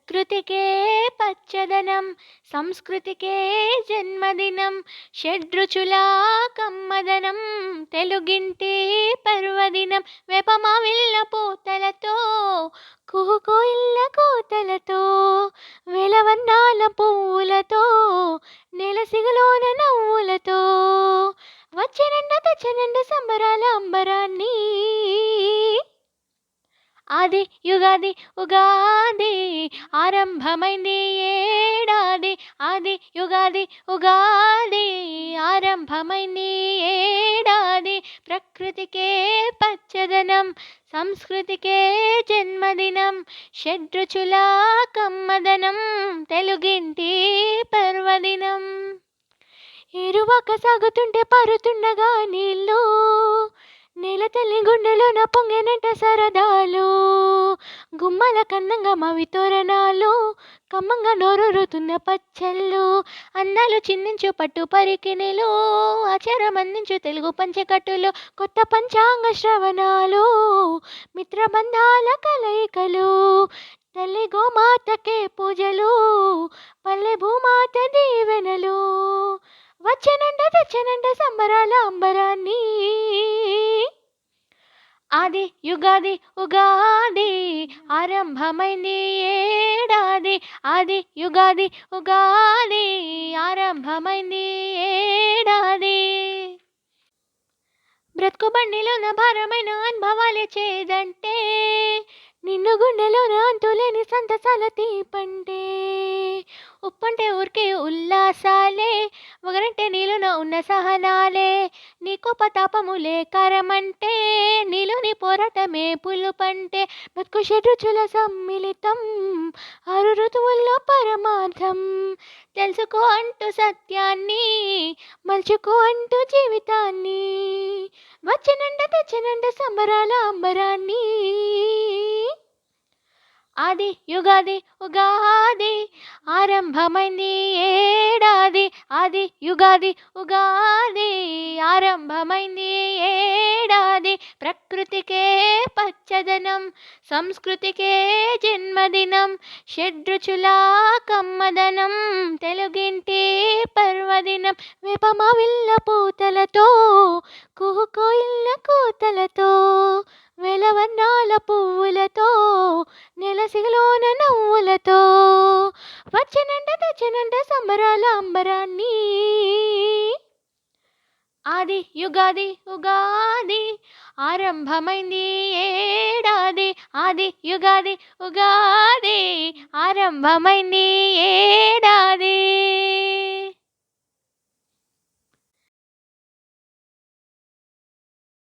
ప్రకృతికే పచ్చదనం, సంస్కృతికే జన్మదినం, షడ్రుచులా కమ్మదనం, తెలుగింటి పర్వదినం. వేపమావిళ్ళ పూతలతో, కుహుకోయిళ్ళ కోతలతో, వేలవర్ణాల పువ్వులతో, నెలసిగలోన నవ్వులతో, వచ్చెనండ తెచ్చనండ సంబరాల అంబరాన్ని. ఆది యుగాది ఉగాది, ఆరంభమైంది ఏడాది. ఆది యుగాది ఉగాది, ఆరంభమైంది ఏడాది. ప్రకృతికే పచ్చదనం, సంస్కృతికే జన్మదినం, షడ్రుచుల కమ్మదనం, తెలుగింటి పర్వదినం. ఎరువాక సాగుతుంటే పారుతుండగా నీళ్ళు, నేల తల్లి గుండెలోన పొంగెనంట సరదాలు. గుమ్మల కన్నంగా మావి తోరణాలు, కమ్మంగా నోరూరుతున్న పచ్చళ్ళు. అందాలు చిందించు పట్టు పరికిణిలు, ఆచారం అందించు తెలుగు పంచకట్టులు. కొత్త పంచాంగ శ్రవణాలు, మిత్రబంధాల కలయికలు. తల్లి గోమాతకే పూజలు, పల్లె భూమాత దీవెనలు. వచ్చెనంట తెచ్చనంట సంబరాల అంబరాన్ని. ఆది యుగాది ఉగాది, ఆరంభమైంది ఏడాది. ఆది యుగాది ఉగాది, ఆరంభమైంది ఏడాది. బ్రతుకు బండిలోన భారమైన అనుభవాలే చేదంటే, నిన్ను గుండెలోన అంతులేని సంతసాల తీపంటే. ఉప్పంటే ఊరికే ఉల్లాసాలే, ఒకరంటే నీలోన ఉన్న సహనాలే. నీ కోపతాపములే కారమంటే, నీలోని పోరాటమే పులుపంటే. బతుకు షడ్రుచుల సమ్మిళితం, ఆరు ఋతువుల్లో పరమార్థం. తెలుసుకో అంటూ సత్యాన్ని, మలుచుకో అంటూ జీవితాన్ని. వచ్చెనండ తెచ్చనండ సంబరాల అంబరాన్ని. ఆది యుగాది ఉగాది, ఆరంభమైంది ఏడాది. ఆది యుగాది ఉగాది, ఆరంభమైంది ఏడాది. ప్రకృతికే పచ్చదనం, సంస్కృతికే జన్మదినం, షడ్రుచుల కమ్మదనం, తెలుగింటి పర్వదినం. వేపమావిళ్ళ పూతలతో, కుహుకోయిళ్ళ కోతలతో, వేలవర్ణాల పువ్వులతో, నెలసిగలోన నవ్వులతో, వచ్చెనంట తెచ్చనంట సంబరాల అంబరాన్ని. ఆది యుగాది ఉగాది, ఆరంభమైంది ఏడాది. ఆది యుగాది ఉగాది, ఆరంభమైంది ఏడాది.